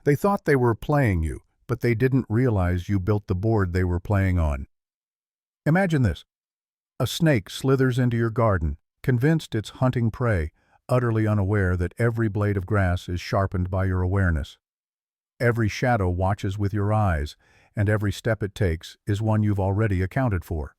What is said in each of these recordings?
They thought they were playing you, but they didn't realize you built the board they were playing on. Imagine this. A snake slithers into your garden, convinced it's hunting prey, utterly unaware that every blade of grass is sharpened by your awareness. Every shadow watches with your eyes, and every step it takes is one you've already accounted for.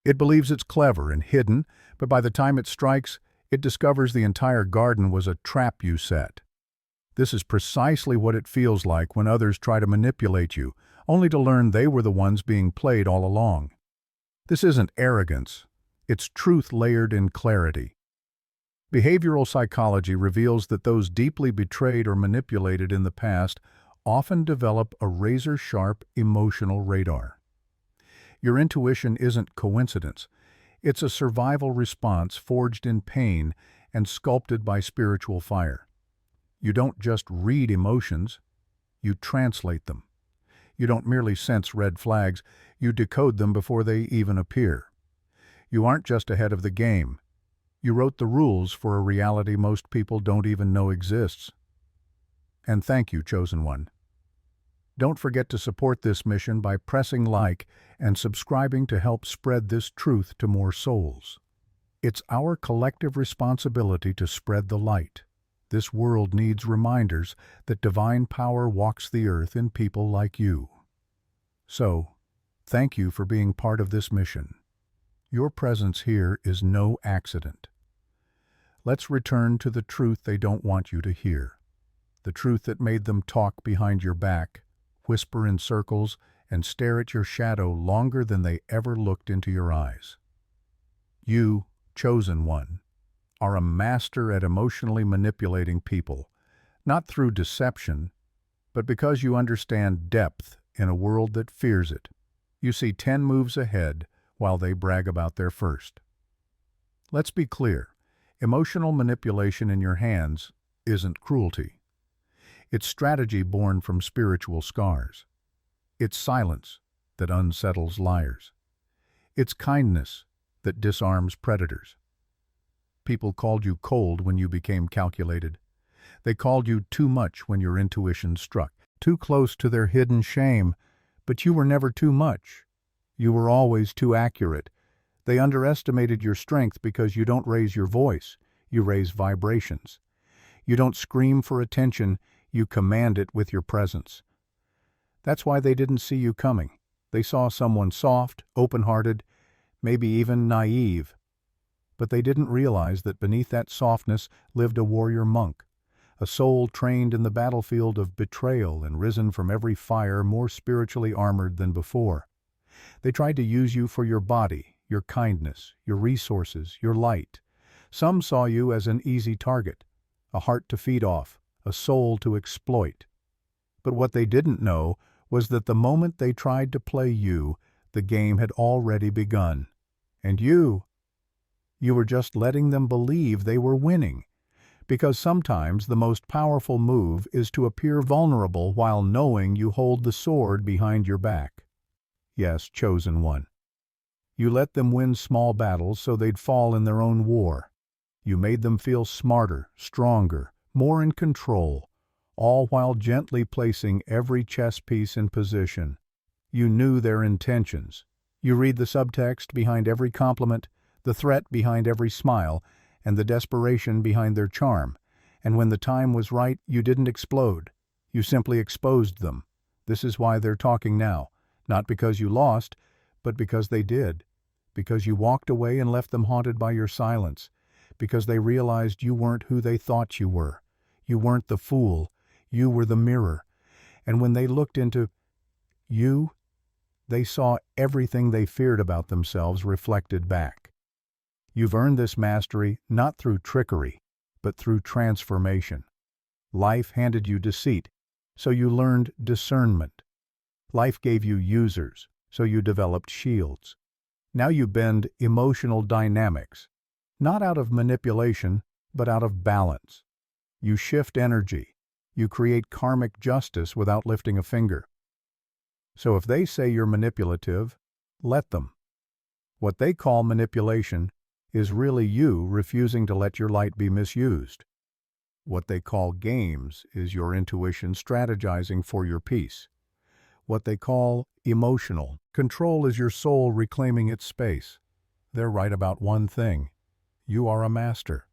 It believes it's clever and hidden, but by the time it strikes, it discovers the entire garden was a trap you set. This is precisely what it feels like when others try to manipulate you, only to learn they were the ones being played all along. This isn't arrogance, it's truth layered in clarity. Behavioral psychology reveals that those deeply betrayed or manipulated in the past often develop a razor-sharp emotional radar. Your intuition isn't coincidence. It's a survival response forged in pain and sculpted by spiritual fire. You don't just read emotions, you translate them. You don't merely sense red flags, you decode them before they even appear. You aren't just ahead of the game. You wrote the rules for a reality most people don't even know exists. And thank you, Chosen One. Don't forget to support this mission by pressing like and subscribing to help spread this truth to more souls. It's our collective responsibility to spread the light. This world needs reminders that divine power walks the earth in people like you. So, thank you for being part of this mission. Your presence here is no accident. Let's return to the truth they don't want you to hear. The truth that made them talk behind your back, whisper in circles, and stare at your shadow longer than they ever looked into your eyes. You, Chosen One, are a master at emotionally manipulating people, not through deception, but because you understand depth in a world that fears it. You see 10 moves ahead while they brag about their first. Let's be clear, emotional manipulation in your hands isn't cruelty. It's strategy born from spiritual scars. It's silence that unsettles liars. It's kindness that disarms predators. People called you cold when you became calculated. They called you too much when your intuition struck, too close to their hidden shame, but you were never too much. You were always too accurate. They underestimated your strength because you don't raise your voice, you raise vibrations. You don't scream for attention, you command it with your presence. That's why they didn't see you coming. They saw someone soft, open-hearted, maybe even naive. But they didn't realize that beneath that softness lived a warrior monk, a soul trained in the battlefield of betrayal and risen from every fire more spiritually armored than before. They tried to use you for your body, your kindness, your resources, your light. Some saw you as an easy target, a heart to feed off, a soul to exploit. But what they didn't know was that the moment they tried to play you, the game had already begun. And you were just letting them believe they were winning. Because sometimes the most powerful move is to appear vulnerable while knowing you hold the sword behind your back. Yes, Chosen One. You let them win small battles so they'd fall in their own war. You made them feel smarter, stronger, more in control, all while gently placing every chess piece in position. You knew their intentions. You read the subtext behind every compliment, the threat behind every smile, and the desperation behind their charm. And when the time was right, you didn't explode. You simply exposed them. This is why they're talking now, not because you lost, but because they did. Because you walked away and left them haunted by your silence. Because they realized you weren't who they thought you were. You weren't the fool. You were the mirror. And when they looked into you, they saw everything they feared about themselves reflected back. You've earned this mastery not through trickery, but through transformation. Life handed you deceit, so you learned discernment. Life gave you users, so you developed shields. Now you bend emotional dynamics, not out of manipulation, but out of balance. You shift energy. You create karmic justice without lifting a finger. So if they say you're manipulative, let them. What they call manipulation is really you refusing to let your light be misused. What they call games is your intuition strategizing for your peace. What they call emotional control is your soul reclaiming its space. They're right about one thing. You are a master.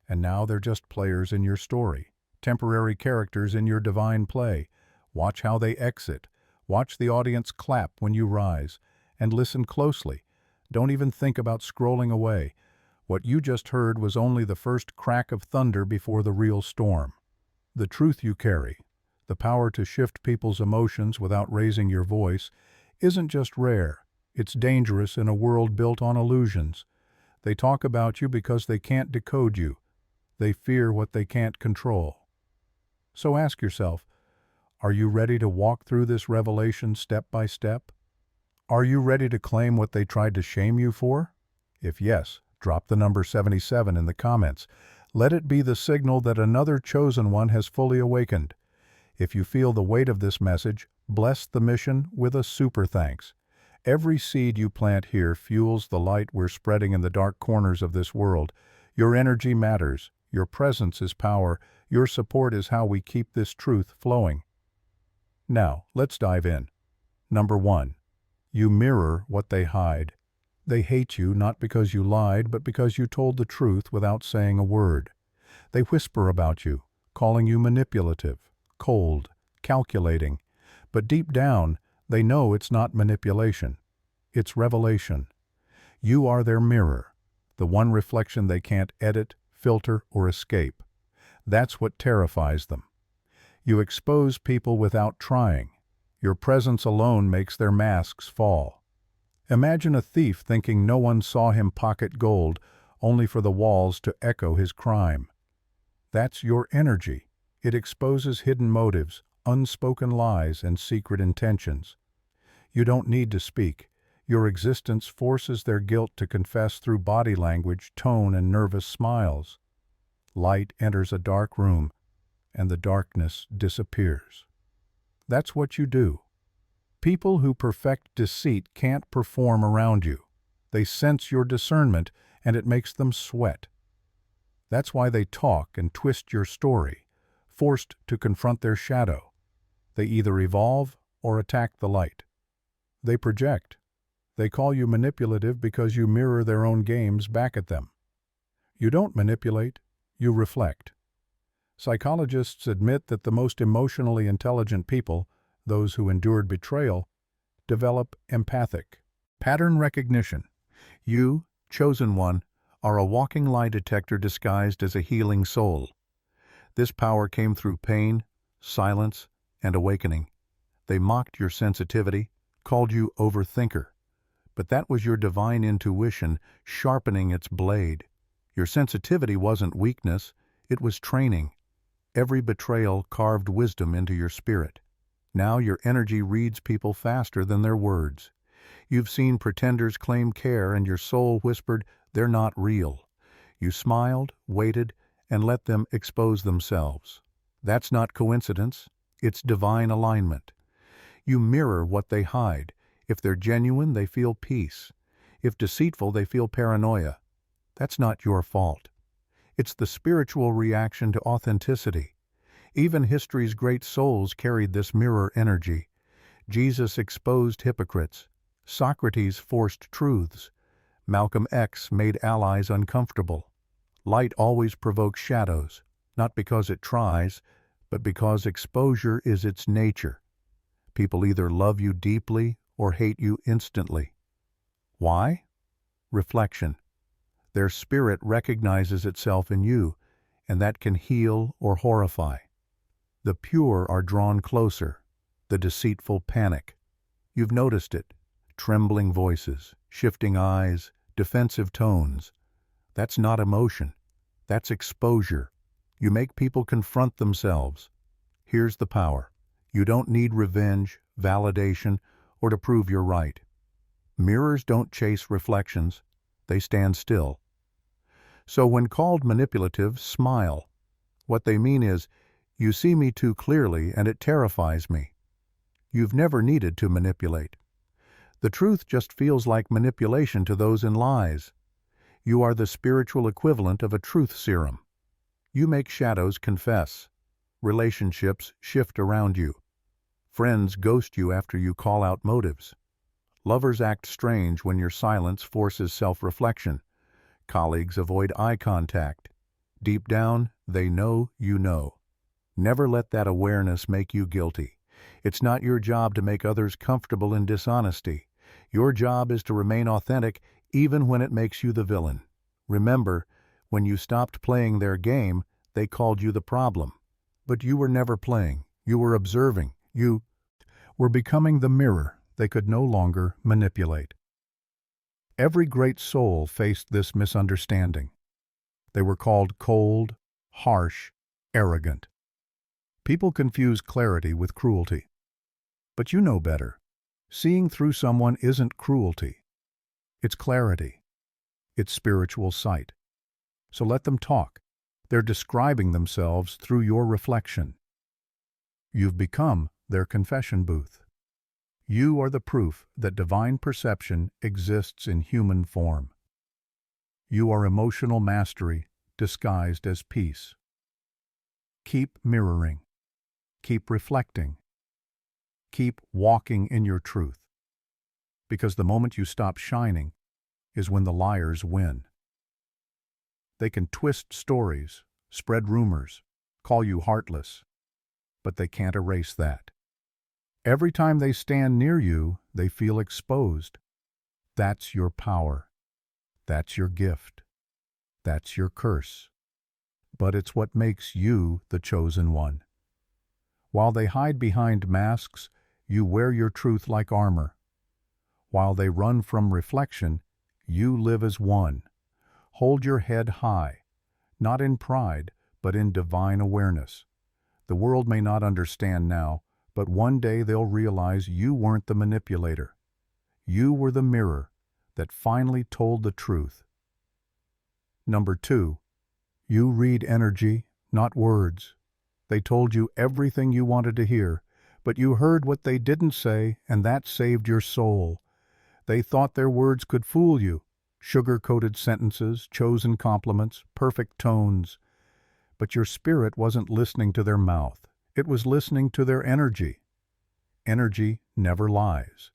And now they're just players in your story, temporary characters in your divine play. Watch how they exit. Watch the audience clap when you rise. And listen closely. Don't even think about scrolling away. What you just heard was only the first crack of thunder before the real storm. The truth you carry, the power to shift people's emotions without raising your voice, isn't just rare. It's dangerous in a world built on illusions. They talk about you because they can't decode you. They fear what they can't control. So ask yourself, are you ready to walk through this revelation step by step? Are you ready to claim what they tried to shame you for? If yes, drop the number 77 in the comments. Let it be the signal that another chosen one has fully awakened. If you feel the weight of this message, bless the mission with a super thanks. Every seed you plant here fuels the light we're spreading in the dark corners of this world. Your energy matters. Your presence is power. Your support is how we keep this truth flowing. Now, let's dive in. Number 1. You mirror what they hide. They hate you not because you lied, but because you told the truth without saying a word. They whisper about you, calling you manipulative, cold, calculating. But deep down, they know it's not manipulation. It's revelation. You are their mirror, the one reflection they can't edit, filter, or escape. That's what terrifies them. You expose people without trying. Your presence alone makes their masks fall. Imagine a thief thinking no one saw him pocket gold, only for the walls to echo his crime. That's your energy. It exposes hidden motives, unspoken lies, and secret intentions. You don't need to speak. Your existence forces their guilt to confess through body language, tone, and nervous smiles. Light enters a dark room, and the darkness disappears. That's what you do. People who perfect deceit can't perform around you. They sense your discernment, and it makes them sweat. That's why they talk and twist your story, forced to confront their shadow. They either evolve or attack the light. They project. They call you manipulative because you mirror their own games back at them. You don't manipulate, you reflect. Psychologists admit that the most emotionally intelligent people, those who endured betrayal, develop empathic pattern recognition. You, chosen one, are a walking lie detector disguised as a healing soul. This power came through pain, silence, and awakening. They mocked your sensitivity, called you overthinker. But that was your divine intuition sharpening its blade. Your sensitivity wasn't weakness, it was training. Every betrayal carved wisdom into your spirit. Now your energy reads people faster than their words. You've seen pretenders claim care and your soul whispered, "They're not real." You smiled, waited, and let them expose themselves. That's not coincidence, it's divine alignment. You mirror what they hide. If they're genuine, they feel peace. If deceitful, they feel paranoia. That's not your fault. It's the spiritual reaction to authenticity. Even history's great souls carried this mirror energy. Jesus exposed hypocrites. Socrates forced truths. Malcolm X made allies uncomfortable. Light always provokes shadows, not because it tries, but because exposure is its nature. People either love you deeply or hate you instantly. Why? Reflection. Their spirit recognizes itself in you, and that can heal or horrify. The pure are drawn closer. The deceitful panic. You've noticed it. Trembling voices, shifting eyes, defensive tones. That's not emotion. That's exposure. You make people confront themselves. Here's the power. You don't need revenge, validation, or to prove you're right. Mirrors don't chase reflections. They stand still. So when called manipulative, smile. What they mean is, you see me too clearly and it terrifies me. You've never needed to manipulate. The truth just feels like manipulation to those in lies. You are the spiritual equivalent of a truth serum. You make shadows confess. Relationships shift around you. Friends ghost you after you call out motives. Lovers act strange when your silence forces self-reflection. Colleagues avoid eye contact. Deep down, they know you know. Never let that awareness make you guilty. It's not your job to make others comfortable in dishonesty. Your job is to remain authentic even when it makes you the villain. Remember, when you stopped playing their game, they called you the problem. But you were never playing. You were observing. You were becoming the mirror they could no longer manipulate. Every great soul faced this misunderstanding. They were called cold, harsh, arrogant. People confuse clarity with cruelty. But you know better. Seeing through someone isn't cruelty. It's clarity. It's spiritual sight. So let them talk. They're describing themselves through your reflection. You've become their confession booth. You are the proof that divine perception exists in human form. You are emotional mastery disguised as peace. Keep mirroring. Keep reflecting. Keep walking in your truth. Because the moment you stop shining is when the liars win. They can twist stories, spread rumors, call you heartless, but they can't erase that. Every time they stand near you, they feel exposed. That's your power. That's your gift. That's your curse. But it's what makes you the chosen one. While they hide behind masks, you wear your truth like armor. While they run from reflection, you live as one. Hold your head high, not in pride, but in divine awareness. The world may not understand now, but one day they'll realize you weren't the manipulator. You were the mirror that finally told the truth. Number 2, you read energy, not words. They told you everything you wanted to hear, but you heard what they didn't say, and that saved your soul. They thought their words could fool you. Sugar-coated sentences, chosen compliments, perfect tones. But your spirit wasn't listening to their mouth. It was listening to their energy. Energy never lies.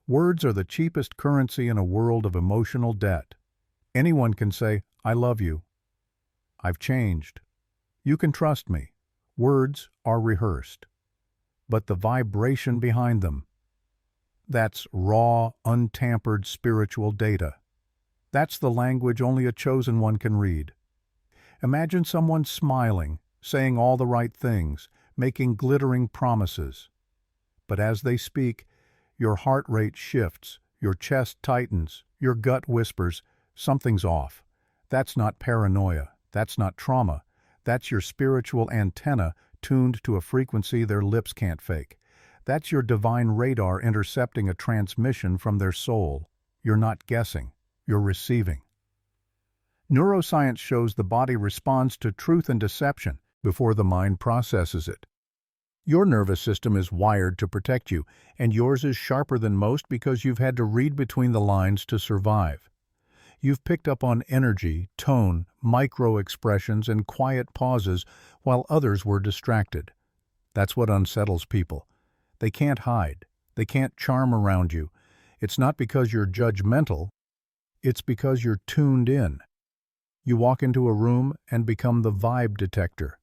Words are the cheapest currency in a world of emotional debt. Anyone can say, "I love you. I've changed. You can trust me." Words are rehearsed. But the vibration behind them, that's raw, untampered spiritual data. That's the language only a chosen one can read. Imagine someone smiling, saying all the right things, making glittering promises. But as they speak, your heart rate shifts, your chest tightens, your gut whispers, something's off. That's not paranoia. That's not trauma. That's your spiritual antenna tuned to a frequency their lips can't fake. That's your divine radar intercepting a transmission from their soul. You're not guessing. You're receiving. Neuroscience shows the body responds to truth and deception before the mind processes it. Your nervous system is wired to protect you, and yours is sharper than most because you've had to read between the lines to survive. You've picked up on energy, tone, micro-expressions, and quiet pauses while others were distracted. That's what unsettles people. They can't hide. They can't charm around you. It's not because you're judgmental. It's because you're tuned in. You walk into a room and become the vibe detector.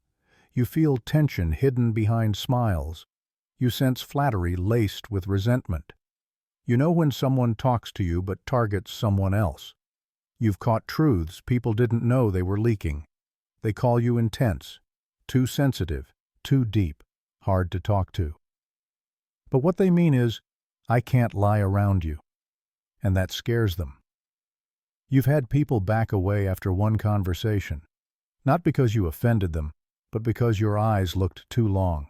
You feel tension hidden behind smiles. You sense flattery laced with resentment. You know when someone talks to you but targets someone else. You've caught truths people didn't know they were leaking. They call you intense, too sensitive, too deep, hard to talk to. But what they mean is, I can't lie around you. And that scares them. You've had people back away after one conversation, not because you offended them, but because your eyes looked too long.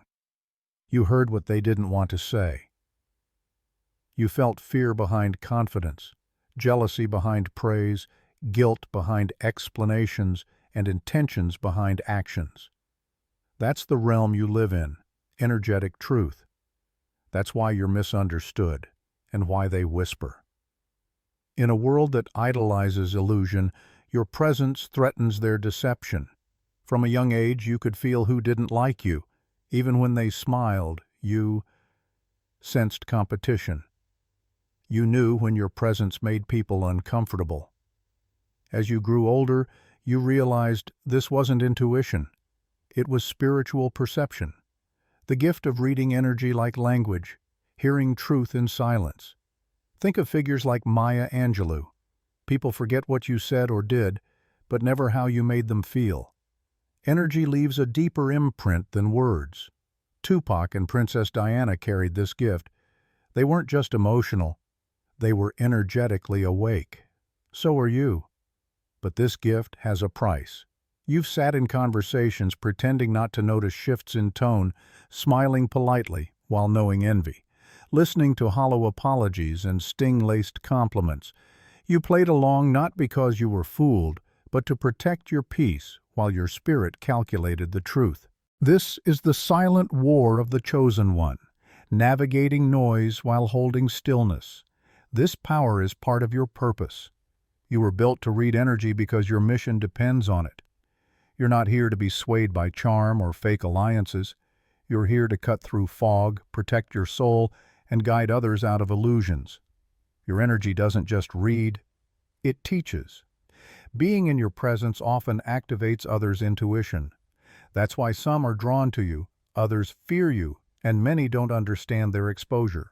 You heard what they didn't want to say. You felt fear behind confidence, jealousy behind praise, guilt behind explanations, and intentions behind actions. That's the realm you live in, energetic truth. That's why you're misunderstood, and why they whisper. In a world that idolizes illusion, your presence threatens their deception. From a young age, you could feel who didn't like you. Even when they smiled, you sensed competition. You knew when your presence made people uncomfortable. As you grew older, you realized this wasn't intuition. It was spiritual perception. The gift of reading energy like language, hearing truth in silence. Think of figures like Maya Angelou. People forget what you said or did, but never how you made them feel. Energy leaves a deeper imprint than words. Tupac and Princess Diana carried this gift. They weren't just emotional, they were energetically awake. So are you. But this gift has a price. You've sat in conversations pretending not to notice shifts in tone, smiling politely while knowing envy, listening to hollow apologies and sting-laced compliments. You played along not because you were fooled, but to protect your peace while your spirit calculated the truth. This is the silent war of the chosen one, navigating noise while holding stillness. This power is part of your purpose. You were built to read energy because your mission depends on it. You're not here to be swayed by charm or fake alliances. You're here to cut through fog, protect your soul, and guide others out of illusions. Your energy doesn't just read, it teaches. Being in your presence often activates others' intuition. That's why some are drawn to you, others fear you, and many don't understand their exposure.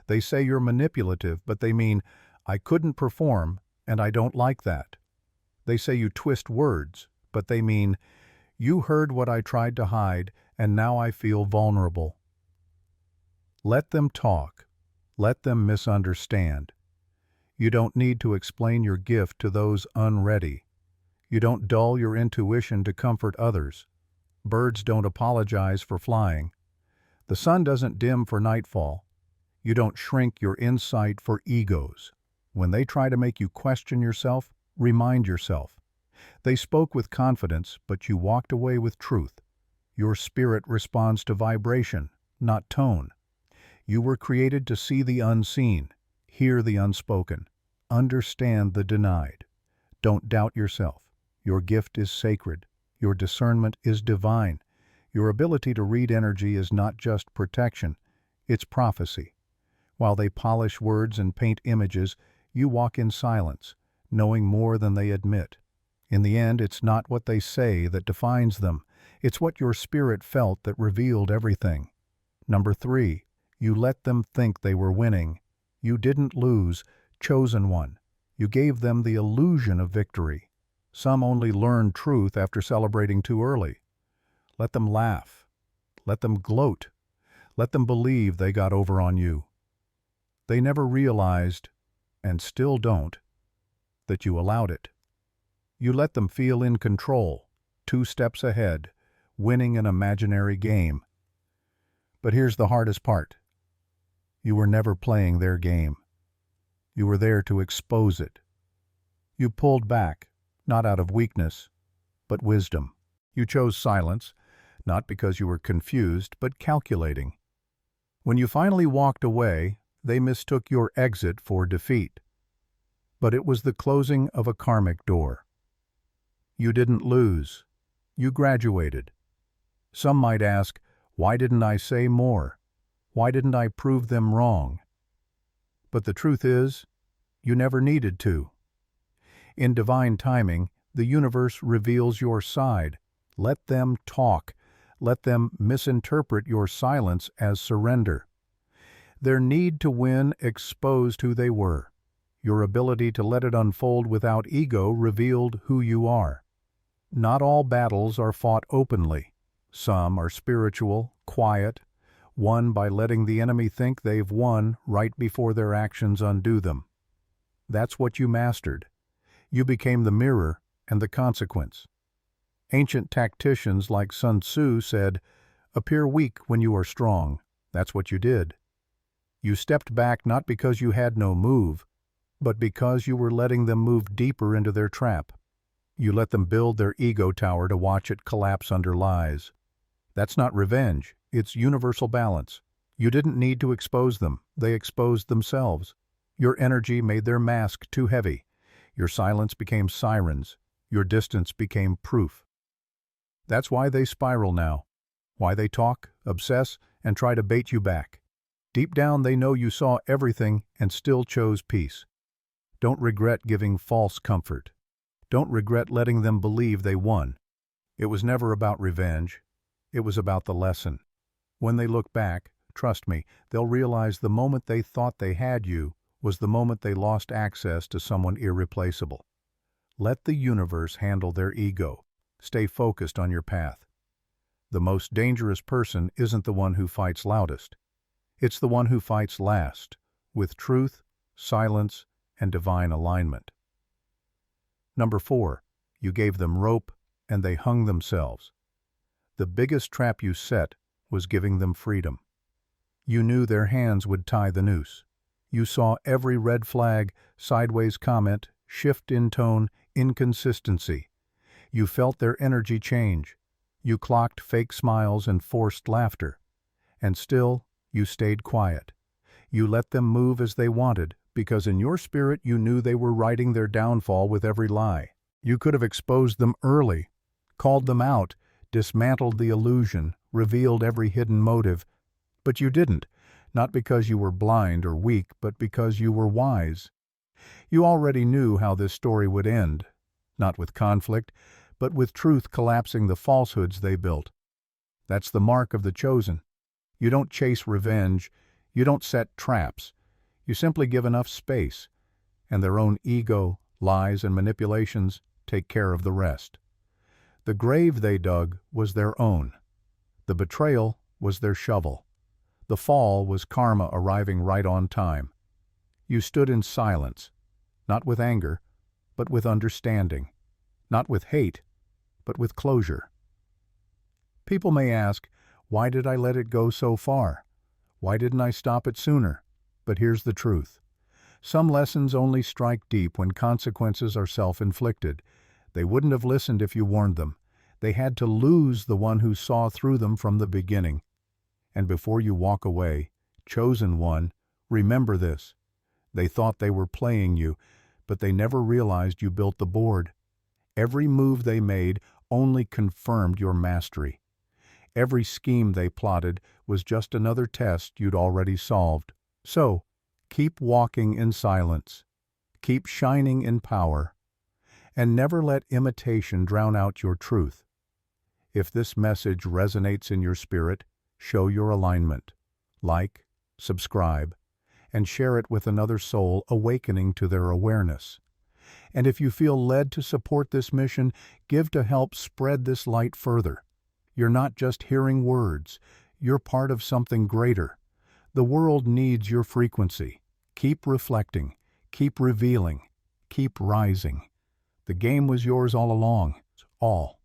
They say you're manipulative, but they mean, I couldn't perform, and I don't like that. They say you twist words, but they mean, you heard what I tried to hide, and now I feel vulnerable. Let them talk. Let them misunderstand. You don't need to explain your gift to those unready. You don't dull your intuition to comfort others. Birds don't apologize for flying. The sun doesn't dim for nightfall. You don't shrink your insight for egos. When they try to make you question yourself, remind yourself. They spoke with confidence, but you walked away with truth. Your spirit responds to vibration, not tone. You were created to see the unseen, hear the unspoken, understand the denied. Don't doubt yourself. Your gift is sacred. Your discernment is divine. Your ability to read energy is not just protection, it's prophecy. While they polish words and paint images, you walk in silence, knowing more than they admit. In the end, it's not what they say that defines them. It's what your spirit felt that revealed everything. Number 3, you let them think they were winning. You didn't lose, chosen one. You gave them the illusion of victory. Some only learn truth after celebrating too early. Let them laugh. Let them gloat. Let them believe they got over on you. They never realized, and still don't, that you allowed it. You let them feel in control, 2 steps ahead, winning an imaginary game. But here's the hardest part. You were never playing their game. You were there to expose it. You pulled back, not out of weakness, but wisdom. You chose silence, not because you were confused, but calculating. When you finally walked away, they mistook your exit for defeat. But it was the closing of a karmic door. You didn't lose. You graduated. Some might ask, why didn't I say more? Why didn't I prove them wrong? But the truth is, you never needed to. In divine timing, the universe reveals your side. Let them talk. Let them misinterpret your silence as surrender. Their need to win exposed who they were. Your ability to let it unfold without ego revealed who you are. Not all battles are fought openly. Some are spiritual, quiet, won by letting the enemy think they've won right before their actions undo them. That's what you mastered. You became the mirror and the consequence. Ancient tacticians like Sun Tzu said, appear weak when you are strong. That's what you did. You stepped back not because you had no move, but because you were letting them move deeper into their trap. You let them build their ego tower to watch it collapse under lies. That's not revenge, it's universal balance. You didn't need to expose them, they exposed themselves. Your energy made their mask too heavy. Your silence became sirens. Your distance became proof. That's why they spiral now. Why they talk, obsess, and try to bait you back. Deep down they know you saw everything and still chose peace. Don't regret giving false comfort. Don't regret letting them believe they won. It was never about revenge. It was about the lesson. When they look back, trust me, they'll realize the moment they thought they had you was the moment they lost access to someone irreplaceable. Let the universe handle their ego. Stay focused on your path. The most dangerous person isn't the one who fights loudest. It's the one who fights last, with truth, silence, and divine alignment. Number 4, you gave them rope and they hung themselves. The biggest trap you set was giving them freedom. You knew their hands would tie the noose. You saw every red flag, sideways comment, shift in tone, inconsistency. You felt their energy change. You clocked fake smiles and forced laughter. And still, you stayed quiet. You let them move as they wanted, because in your spirit you knew they were writing their downfall with every lie. You could have exposed them early, called them out, dismantled the illusion, revealed every hidden motive, but you didn't, not because you were blind or weak, but because you were wise. You already knew how this story would end, not with conflict, but with truth collapsing the falsehoods they built. That's the mark of the chosen. You don't chase revenge, you don't set traps. You simply give enough space, and their own ego, lies, and manipulations take care of the rest. The grave they dug was their own. The betrayal was their shovel. The fall was karma arriving right on time. You stood in silence, not with anger, but with understanding, not with hate, but with closure. People may ask, why did I let it go so far? Why didn't I stop it sooner? But here's the truth. Some lessons only strike deep when consequences are self-inflicted. They wouldn't have listened if you warned them. They had to lose the one who saw through them from the beginning. And before you walk away, chosen one, remember this. They thought they were playing you, but they never realized you built the board. Every move they made only confirmed your mastery. Every scheme they plotted was just another test you'd already solved. So, keep walking in silence, keep shining in power, and never let imitation drown out your truth. If this message resonates in your spirit, show your alignment. Like, subscribe, and share it with another soul awakening to their awareness. And if you feel led to support this mission, give to help spread this light further. You're not just hearing words, you're part of something greater. The world needs your frequency. Keep reflecting, keep revealing, keep rising. The game was yours all along, all.